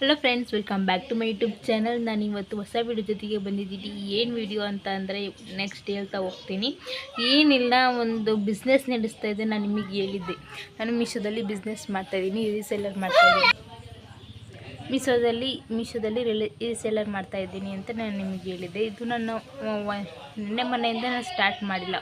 Hello friends, welcome back to my YouTube channel. ನಾನು ಇವತ್ತು ಹೊಸ ವಿಡಿಯೋ ಜೊತೆಗೆ ಬಂದಿದ್ದೀನಿ. ಏನು ವಿಡಿಯೋ ಅಂತ ಅಂದರೆ ನೆಕ್ಸ್ಟ್ ಹೇಳ್ತಾ ಹೋಗ್ತೀನಿ. ಏನಿಲ್ಲ, ಒಂದು ಬಿಸ್ನೆಸ್ ನಡೆಸ್ತಾ ಇದ್ದೆ. ನಾನು ನಿಮಗೆ ಹೇಳಿದ್ದೆ, ನಾನು ಮೀಶೋದಲ್ಲಿ ಬಿಸ್ನೆಸ್ ಮಾಡ್ತಾಯಿದ್ದೀನಿ, ರೀಸೆಲ್ಲರ್ ಮಾಡ್ತಾಯಿದ್ದೀನಿ. ಮೀಶೋದಲ್ಲಿ ರೀಸೆಲ್ಲರ್ ಮಾಡ್ತಾಯಿದ್ದೀನಿ ಅಂತ ನಾನು ನಿಮಗೆ ಹೇಳಿದ್ದೆ. ಇದು ನಾನು ನಿನ್ನೆ ಮೊನ್ನೆಯಿಂದ ನಾನು ಸ್ಟಾರ್ಟ್ ಮಾಡಿಲ್ಲ.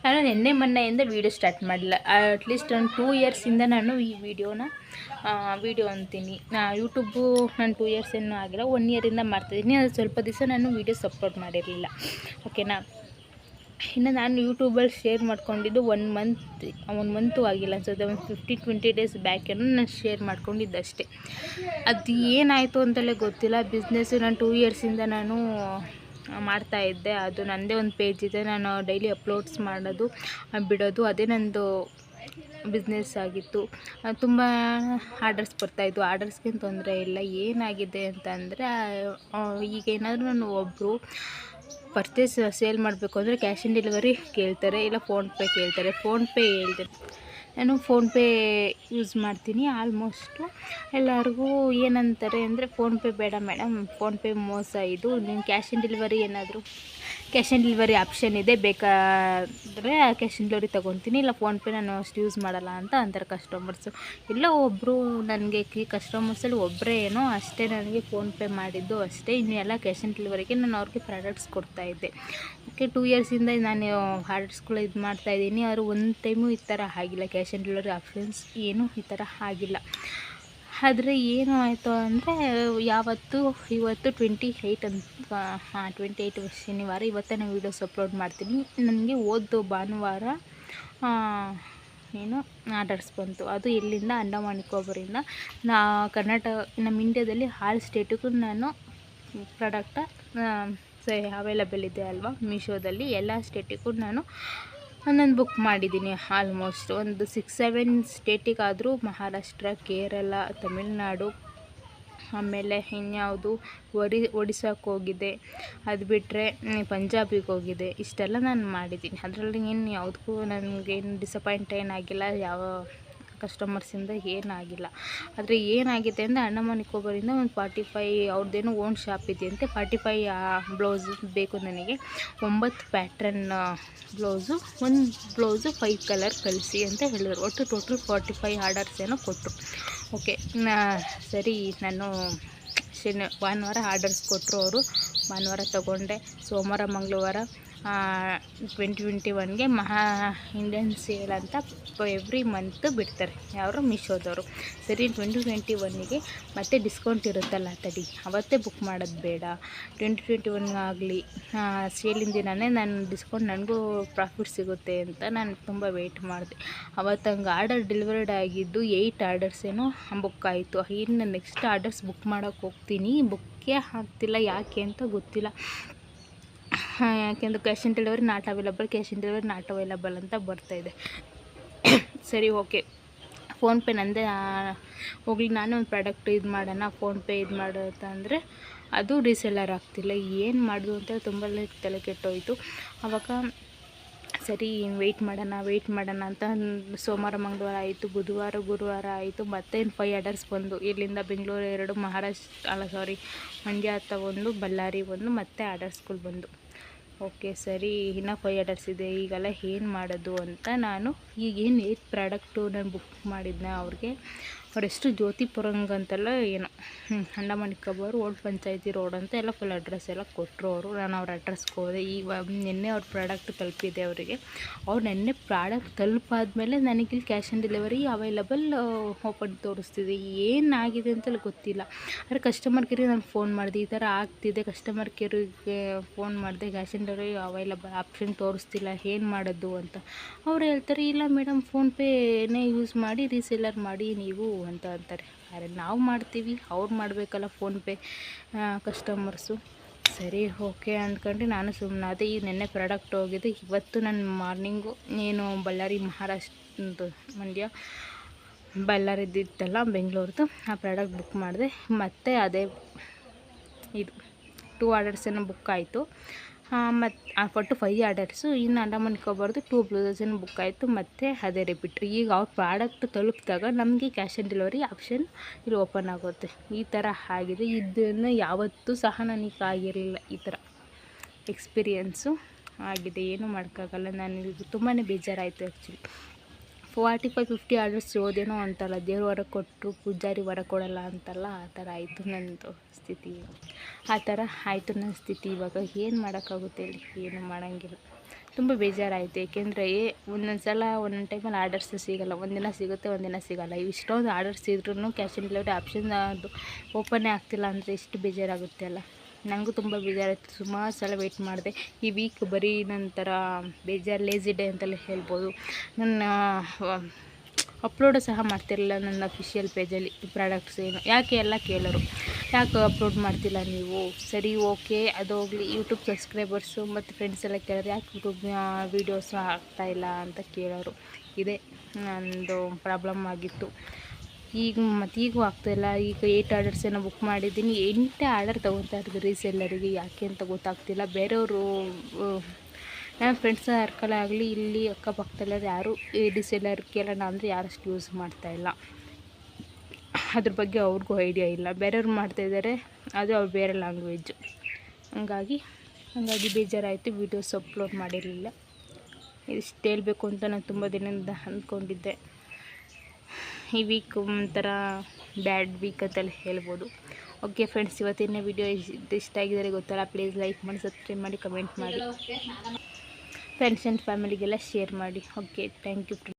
ನಾನು ನಿನ್ನೆ ಮೊನ್ನೆಯಿಂದ ವೀಡಿಯೋ ಸ್ಟಾರ್ಟ್ ಮಾಡಿಲ್ಲ. ಅಟ್ಲೀಸ್ಟ್ ಒಂದು 2 ಇಯರ್ಸಿಂದ ನಾನು ಈ ವಿಡಿಯೋ ಅಂತೀನಿ. ಯೂಟ್ಯೂಬು ನಾನು 2 ಇಯರ್ಸ್ ಏನೂ ಆಗಿಲ್ಲ, 1 ಇಯರಿಂದ ಮಾಡ್ತಾಯಿದ್ದೀನಿ. ಅದು ಸ್ವಲ್ಪ ದಿವಸ ನಾನು ವೀಡಿಯೋಸ್ ಅಪ್ಲೋಡ್ ಮಾಡಿರಲಿಲ್ಲ, ಓಕೆನಾ. ಇನ್ನು ನಾನು ಯೂಟ್ಯೂಬಲ್ಲಿ ಶೇರ್ ಮಾಡ್ಕೊಂಡಿದ್ದು 1 ಮಂತು ಆಗಿಲ್ಲ ಅನ್ಸುತ್ತೆ. ಒಂದು 15-20 ಡೇಸ್ ಬ್ಯಾಕೇನೋ ನಾನು ಶೇರ್ ಮಾಡ್ಕೊಂಡಿದ್ದಷ್ಟೇ. ಅದು ಏನಾಯಿತು ಅಂತಲೇ ಗೊತ್ತಿಲ್ಲ. ಬಿಸ್ನೆಸ್ಸು ನಾನು 2 ಇಯರ್ಸಿಂದ ನಾನು ಮಾಡ್ತಾಯಿದ್ದೆ. ಅದು ನನ್ನದೇ ಒಂದು ಪೇಜ್ ಇದೆ, ನಾನು ಡೈಲಿ ಅಪ್ಲೋಡ್ಸ್ ಮಾಡೋದು ಬಿಡೋದು, ಅದೇ ನನ್ನದು ಬಿಸ್ನೆಸ್ ಆಗಿತ್ತು. ತುಂಬ ಆರ್ಡರ್ಸ್ ಬರ್ತಾಯಿತ್ತು. ಆರ್ಡರ್ಸ್ಗೇನು ತೊಂದರೆ ಇಲ್ಲ. ಏನಾಗಿದೆ ಅಂತ ಅಂದರೆ, ಈಗ ಏನಾದರೂ ನಾನು ಒಬ್ಬರು ಸೇಲ್ ಮಾಡಬೇಕು ಅಂದರೆ ಕ್ಯಾಶ್ ಆನ್ ಡೆಲಿವರಿ ಕೇಳ್ತಾರೆ, ಇಲ್ಲ ಫೋನ್ಪೇ ಕೇಳ್ತಾರೆ. ಫೋನ್ಪೇ ಹೇಳ್ತಾರೆ, ನಾನು ಫೋನ್ಪೇ ಯೂಸ್ ಮಾಡ್ತೀನಿ. ಆಲ್ಮೋಸ್ಟು ಎಲ್ಲರಿಗೂ ಏನಂತಾರೆ ಅಂದರೆ, ಫೋನ್ಪೇ ಬೇಡ ಮೇಡಮ್, ಫೋನ್ಪೇ ಮೋಸ. ಇದು ನೀವು cash on delivery cash on delivery option ಇದೆ, ಬೇಕಾದರೆ ಕ್ಯಾಶ್ ಆನ್ ಡೆಲಿವರಿ ತೊಗೊತೀನಿ, ಇಲ್ಲ ಫೋನ್ಪೇ ನಾನು ಅಷ್ಟು ಯೂಸ್ ಮಾಡಲ್ಲ ಅಂತ ಅಂತಾರೆ ಕಸ್ಟಮರ್ಸು. ಇಲ್ಲ ಒಬ್ಬರು ನನಗೆ ಕಸ್ಟಮರ್ಸಲ್ಲಿ ಒಬ್ಬರೇ ಏನೋ ಅಷ್ಟೇ ನನಗೆ ಫೋನ್ಪೇ ಮಾಡಿದ್ದು ಅಷ್ಟೇ. ಇನ್ನೆಲ್ಲ ಕ್ಯಾಶ್ ಆನ್ ಡೆಲಿವರಿಗೆ ನಾನು ಅವ್ರಿಗೆ ಪ್ರಾಡಕ್ಟ್ಸ್ ಕೊಡ್ತಾಯಿದ್ದೆ. ಓಕೆ, 2 ಇಯರ್ಸಿಂದ ನಾನು ಆರ್ಡರ್ಸ್ಗಳು ಇದು ಮಾಡ್ತಾಯಿದ್ದೀನಿ. ಅವರು ಒಂದು ಟೈಮು ಈ ಥರ ಆಗಿಲ್ಲ, ಕ್ಯಾಶ್ ಆನ್ ಡೆಲಿವರಿ ಆಪ್ಷನ್ಸ್ ಏನು ಈ ಥರ ಆಗಿಲ್ಲ. ಆದರೆ ಏನು ಆಯಿತು ಅಂದರೆ, ಇವತ್ತು 28 ಅಂತ 28 ಶನಿವಾರ. ಇವತ್ತೇ ನಾನು ವೀಡಿಯೋಸ್ ಅಪ್ಲೋಡ್ ಮಾಡ್ತೀನಿ. ನನಗೆ ಭಾನುವಾರ ಆರ್ಡರ್ಸ್ ಬಂತು. ಅದು ಎಲ್ಲಿಂದ? ಅಂಡಮಾನ್ ನಿಕೋಬಾರಿಂದ. ನಮ್ಮ ಇಂಡಿಯಾದಲ್ಲಿ ಆಲ್ ಸ್ಟೇಟಿಗೂ ನಾನು ಪ್ರಾಡಕ್ಟ ಅವೈಲಬಲ್ ಇದೆ ಅಲ್ವಾ ಮೀಶೋದಲ್ಲಿ. ಎಲ್ಲ ಸ್ಟೇಟಿಗೂ ನಾನು ಬುಕ್ ಮಾಡಿದ್ದೀನಿ. ಆಲ್ಮೋಸ್ಟ್ ಒಂದು 6-7 ಸ್ಟೇಟಿಗಾದರೂ, ಮಹಾರಾಷ್ಟ್ರ, ಕೇರಳ, ತಮಿಳ್ನಾಡು, ಆಮೇಲೆ ಇನ್ಯಾವುದು ಒಡಿಸ್ಸಾಕ್ಕೆ ಹೋಗಿದೆ. ಅದು ಬಿಟ್ಟರೆ ಪಂಜಾಬಿಗೆ ಹೋಗಿದೆ. ಇಷ್ಟೆಲ್ಲ ನಾನು ಮಾಡಿದ್ದೀನಿ. ಅದರಲ್ಲಿ ಯಾವುದಕ್ಕೂ ನನಗೇನು ಡಿಸಪಾಯಿಂಟ್ ಏನಾಗಿಲ್ಲ, ಯಾವ ಕಸ್ಟಮರ್ಸಿಂದ ಏನಾಗಿಲ್ಲ. ಆದರೆ ಏನಾಗಿದೆ ಅಂದರೆ, ಅಂಡಮಾನ್ ನಿಕೋಬಾರಿಂದ ಒಂದು 45 ಅವ್ರದ್ದೇನೋ ಓನ್ ಶಾಪ್ ಇದೆಯಂತೆ. 45 ಬ್ಲೌಸು ಬೇಕು ನನಗೆ. 9 ಪ್ಯಾಟ್ರನ್ ಬ್ಲೌಸು, ಒಂದು ಬ್ಲೌಸು 5 ಕಲರ್ ಕಳಿಸಿ ಅಂತ ಹೇಳಿದ್ರು. ಒಟ್ಟು ಟೋಟಲ್ 45 ಆರ್ಡರ್ಸ್ ಏನೋ ಕೊಟ್ಟರು. ಓಕೆ, ಸರಿ. ನಾನು ಭಾನುವಾರ ಆರ್ಡರ್ಸ್ ಕೊಟ್ಟರು ಅವರು. ಭಾನುವಾರ ತೊಗೊಂಡೆ. ಸೋಮವಾರ ಮಂಗಳವಾರ 2021ಗೆ ಇಂಡಿಯನ್ ಸೇಲ್ ಅಂತ ಎವ್ರಿ ಮಂತ್ ಬಿಡ್ತಾರೆ, ಯಾರು? ಮೀಶೋದವರು. ಸರಿ, 2021ಗೆ ಮತ್ತೆ ಡಿಸ್ಕೌಂಟ್ ಇರುತ್ತಲ್ಲ, ತಡಿ ಅವತ್ತೇ ಬುಕ್ ಮಾಡೋದು ಬೇಡ, 2021 ಆಗಲಿ ಸೇಲಿನ ದಿನವೇ ನಾನು ಡಿಸ್ಕೌಂಟ್, ನನಗೂ ಪ್ರಾಫಿಟ್ ಸಿಗುತ್ತೆ ಅಂತ ನಾನು ತುಂಬ ವೆಯ್ಟ್ ಮಾಡಿದೆ. ಅವತ್ತು ಹಂಗೆ ಆರ್ಡರ್ ಡೆಲಿವರ್ಡ್ ಆಗಿದ್ದು 8 ಆರ್ಡರ್ಸ್ ಏನೋ ಬುಕ್ ಆಯಿತು. ಇನ್ನು ನೆಕ್ಸ್ಟ್ ಆರ್ಡರ್ಸ್ ಬುಕ್ ಮಾಡೋಕ್ಕೆ ಹೋಗ್ತೀನಿ, ಬುಕ್ಕೇ ಆಗ್ತಿಲ್ಲ. ಯಾಕೆ ಅಂತ ಗೊತ್ತಿಲ್ಲ. ಯಾಕೆಂದರೆ cash on delivery not available ಅಂತ ಬರ್ತಾಯಿದೆ. ಸರಿ, ಓಕೆ. ಫೋನ್ಪೇ ನಂದೇ ಹೋಗಲಿ, ನಾನು ಒಂದು ಪ್ರಾಡಕ್ಟ್ ಇದು ಮಾಡೋಣ, ಫೋನ್ಪೇ ಇದು ಮಾಡೋದು ಅಂದರೆ ಅದು ರೀಸೆಲ್ಲರ್ ಆಗ್ತಿಲ್ಲ. ಏನು ಮಾಡೋದು ಅಂತ ತುಂಬ ತಲೆ ಕೆಟ್ಟೋಯಿತು. ಆವಾಗ ಸರಿ ವೆಯ್ಟ್ ಮಾಡೋಣ ಅಂತ ಸೋಮವಾರ ಮಂಗಳವಾರ ಆಯಿತು, ಬುಧವಾರ ಗುರುವಾರ ಆಯಿತು. ಮತ್ತೆ 5 ಆರ್ಡರ್ಸ್ ಬಂದು. ಇಲ್ಲಿಂದ ಬೆಂಗಳೂರು 2, ಮಂಡ್ಯ ಹತ್ತ 1, ಬಳ್ಳಾರಿ 1 ಮತ್ತೆ ಆರ್ಡರ್ಸ್ಗಳು ಬಂದು. ಓಕೆ, ಸರಿ, ಇನ್ನೂ 5 ಆರ್ಡರ್ಸ್ ಇದೆ. ಈಗೆಲ್ಲ ಏನು ಮಾಡೋದು ಅಂತ ನಾನು ಈಗೇನು 8 ಪ್ರಾಡಕ್ಟು ನಾನು ಬುಕ್ ಮಾಡಿದ್ನ ಅವ್ರಿಗೆ. ಅವರೆಷ್ಟು ಜ್ಯೋತಿಪುರಂಗ್ ಅಂತೆಲ್ಲ ಏನೋ ಅಂಡಮಾನ್ ನಿಕೋಬಾರ್ ಓಲ್ಡ್ ಪಂಚಾಯತಿ ರೋಡ್ ಅಂತ ಎಲ್ಲ ಫುಲ್ ಅಡ್ರೆಸ್ ಎಲ್ಲ ಕೊಟ್ಟರು ಅವರು. ನಾನು ಅವ್ರ ಅಡ್ರೆಸ್ಗೆ ಹೋದೆ. ನಿನ್ನೆ ಅವ್ರ ಪ್ರಾಡಕ್ಟ್ ತಲುಪಿದೆ ಅವರಿಗೆ. ಅವ್ರು ನಿನ್ನೆ ಪ್ರಾಡಕ್ಟ್ ತಲುಪಾದ್ಮೇಲೆ ನನಗಿಲ್ಲಿ cash on delivery available open ತೋರಿಸ್ತಿದೆ. ಏನಾಗಿದೆ ಅಂತಲೇ ಗೊತ್ತಿಲ್ಲ. ಆದರೆ ಕಸ್ಟಮರ್ ಕೇರಿಗೆ ನಾನು ಫೋನ್ ಮಾಡಿದೆ, ಈ ಥರ ಆಗ್ತಿದೆ. ಕಸ್ಟಮರ್ ಕೇರಿಗೆ ಫೋನ್ ಮಾಡಿದೆ, cash on delivery available option ತೋರಿಸ್ತಿಲ್ಲ, ಏನು ಮಾಡೋದು ಅಂತ. ಅವ್ರು ಹೇಳ್ತಾರೆ, ಇಲ್ಲ ಮೇಡಮ್, ಫೋನ್ಪೇನೇ ಯೂಸ್ ಮಾಡಿ ರೀಸೆಲ್ಲರ್ ಮಾಡಿ ನೀವು ಅಂತ ಅಂತಾರೆ. ಅರೆ, ನಾವು ಮಾಡ್ತೀವಿ, ಅವ್ರು ಮಾಡಬೇಕಲ್ಲ ಫೋನ್ಪೇ ಕಸ್ಟಮರ್ಸು. ಸರಿ, ಓಕೆ ಅಂದ್ಕೊಂಡು ನಾನು ಸುಮ್ಮನಾದೆ. ಈಗ ನೆನ್ನೆ ಪ್ರಾಡಕ್ಟ್ ಹೋಗಿದೆ. ಇವತ್ತು ನಾನು ಮಾರ್ನಿಂಗು ಏನು ಬಳ್ಳಾರಿ ಮಂಡ್ಯ ಬಳ್ಳಾರಿದ್ದಿತ್ತಲ್ಲ ಬೆಂಗಳೂರದು, ಆ ಪ್ರಾಡಕ್ಟ್ ಬುಕ್ ಮಾಡಿದೆ. ಮತ್ತು ಅದೇ ಇದು 2 ಆರ್ಡರ್ಸ್ ಏನೋ ಬುಕ್ ಆಯಿತು. ಮತ್ತು ಒಟ್ಟು 5 ಆರ್ಡರ್ಸು. ಇನ್ನು ಅಂಡಮಾನ್ ನಿಕೋಬಾರ್ದು 2 ಬ್ಲೌಸಸ್ಸನ್ನು ಬುಕ್ ಆಯಿತು. ಮತ್ತು ಅದೇ ರಿಪೀಟ್. ಈಗ ಅವ್ರ ಪ್ರಾಡಕ್ಟ್ ತಲುಪಿದಾಗ ನಮಗೆ ಕ್ಯಾಶ್ ಆನ್ ಡೆಲಿವರಿ ಆಪ್ಷನ್ ಇಲ್ಲಿ ಓಪನ್ ಆಗುತ್ತೆ. ಈ ಥರ ಆಗಿದೆ. ಇದನ್ನು ಯಾವತ್ತೂ ಸಹ ನನಗೆ ಆಗಿರಲಿಲ್ಲ. ಈ ಥರ ಎಕ್ಸ್ಪೀರಿಯೆನ್ಸು ಆಗಿದೆ. ಏನೂ ಮಾಡೋಕ್ಕಾಗಲ್ಲ. ನನಗೆ ತುಂಬಾ ಬೇಜಾರಾಯಿತು ಆ್ಯಕ್ಚುಲಿ. 45-50 ಆರ್ಡರ್ಸ್ ಹೋದೇನೋ ಅಂತಲ್ಲ, ದೇವ್ರ ಹೊರ ಕೊಟ್ಟರು ಪೂಜಾರಿ ಹೊರ ಕೊಡಲ್ಲ ಅಂತಲ್ಲ, ಆ ಥರ ಆಯಿತು ನನ್ನದು ಸ್ಥಿತಿ. ಆ ಥರ ಆಯಿತು ನನ್ನ ಸ್ಥಿತಿ. ಇವಾಗ ಏನು ಮಾಡೋಕ್ಕಾಗುತ್ತೆ ಹೇಳಿ? ಏನು ಮಾಡೋಂಗಿಲ್ಲ. ತುಂಬ ಬೇಜಾರಾಯಿತು. ಏಕೆಂದರೆ ಒಂದೊಂದು ಸಲ ಒಂದೊಂದು ಟೈಮಲ್ಲಿ ಆರ್ಡರ್ಸ್ ಸಿಗೋಲ್ಲ. ಒಂದಿನ ಸಿಗುತ್ತೆ, ಒಂದಿನ ಸಿಗೋಲ್ಲ. ಇಷ್ಟೊಂದು ಆರ್ಡರ್ಸ್ ಇದ್ರೂ ಕ್ಯಾಶ್ ಆನ್ ಡೆಲಿವರಿ ಆಪ್ಷನ್ ಅದು ಓಪನ್ನೇ ಆಗ್ತಿಲ್ಲ ಅಂದರೆ ಎಷ್ಟು ಬೇಜಾರಾಗುತ್ತೆ ಅಲ್ಲ. ನನಗೂ ತುಂಬ ಬೇಜಾರಾಯಿತು. ಸುಮಾರು ಸಲ ವೆಯ್ಟ್ ಮಾಡಿದೆ. ಈ ವೀಕ್ ಬರೀ ನಂತರ ಬೇಜಾರು ಲೇಝಿ ಡೇ ಅಂತಲೇ ಹೇಳ್ಬೋದು. ನನ್ನ ಅಪ್ಲೋಡು ಸಹ ಮಾಡ್ತಿರಲಿಲ್ಲ ನನ್ನ ಅಫಿಷಿಯಲ್ ಪೇಜಲ್ಲಿ ಪ್ರಾಡಕ್ಟ್ಸ್ ಏನು. ಯಾಕೆ ಎಲ್ಲ ಕೇಳೋರು, ಯಾಕೆ ಅಪ್ಲೋಡ್ ಮಾಡ್ತಿಲ್ಲ ನೀವು? ಸರಿ, ಓಕೆ, ಅದು ಹೋಗಲಿ. ಯೂಟ್ಯೂಬ್ ಸಬ್ಸ್ಕ್ರೈಬರ್ಸು ಮತ್ತು ಫ್ರೆಂಡ್ಸ್ ಎಲ್ಲ ಕೇಳೋರು, ಯಾಕೆ ಯೂಟ್ಯೂಬ್ ವೀಡಿಯೋಸು ಆಗ್ತಾಯಿಲ್ಲ ಅಂತ ಕೇಳೋರು. ಇದೇ ನಂದು ಪ್ರಾಬ್ಲಮ್ ಆಗಿತ್ತು. ಈಗೂ ಆಗ್ತಾಯಿಲ್ಲ. ಈಗ 8 ಆರ್ಡರ್ಸ್ ಏನೋ ಬುಕ್ ಮಾಡಿದ್ದೀನಿ. 8 ಆರ್ಡರ್ ತೊಗೊತಾ ಇರೋದು ರೀಸೆಲ್ಲರಿಗೆ. ಯಾಕೆ ಅಂತ ಗೊತ್ತಾಗ್ತಿಲ್ಲ. ಬೇರೆಯವರು ನನ್ನ ಫ್ರೆಂಡ್ಸ್ ಸರ್ಕಲ್ ಆಗಲಿ, ಇಲ್ಲಿ ಅಕ್ಕಪಕ್ಕದಲ್ಲರು ಯಾರು ಈ ರೀಸೆಲ್ಲರ್ ಕೇಳೋಣ ಅಂದರೆ ಯಾರಷ್ಟು ಯೂಸ್ ಮಾಡ್ತಾಯಿಲ್ಲ. ಅದ್ರ ಬಗ್ಗೆ ಅವ್ರಿಗೂ ಐಡಿಯಾ ಇಲ್ಲ. ಬೇರೆಯವ್ರು ಮಾಡ್ತಾಯಿದ್ದಾರೆ, ಅದು ಅವ್ರು ಬೇರೆ ಲ್ಯಾಂಗ್ವೇಜು. ಹಂಗಾಗಿ ಬೇಜಾರಾಯಿತು. ವೀಡಿಯೋಸ್ ಅಪ್ಲೋಡ್ ಮಾಡಿರಲಿಲ್ಲ. ಇಷ್ಟು ಹೇಳಬೇಕು ಅಂತ ನಾನು ತುಂಬ ದಿನದಿಂದ ಅಂದ್ಕೊಂಡಿದ್ದೆ. ಈ ವೀಕ್ ಒಂಥರ ಬ್ಯಾಡ್ ವೀಕ್ ಅಂತಲೇ ಹೇಳ್ಬೋದು. ಓಕೆ ಫ್ರೆಂಡ್ಸ್, ಇವತ್ತಿನ ವಿಡಿಯೋ ಇಷ್ಟ ಆಗಿದ್ದಾರೆ ಗೊತ್ತಲ್ಲ. ಪ್ಲೀಸ್ ಲೈಕ್ ಮಾಡಿ, ಸಬ್ಸ್ಕ್ರೈಬ್ ಮಾಡಿ, ಕಮೆಂಟ್ ಮಾಡಿ, ಫ್ರೆಂಡ್ಸ್ ಆ್ಯಂಡ್ ಫ್ಯಾಮಿಲಿಗೆಲ್ಲ ಶೇರ್ ಮಾಡಿ. Okay, thank you.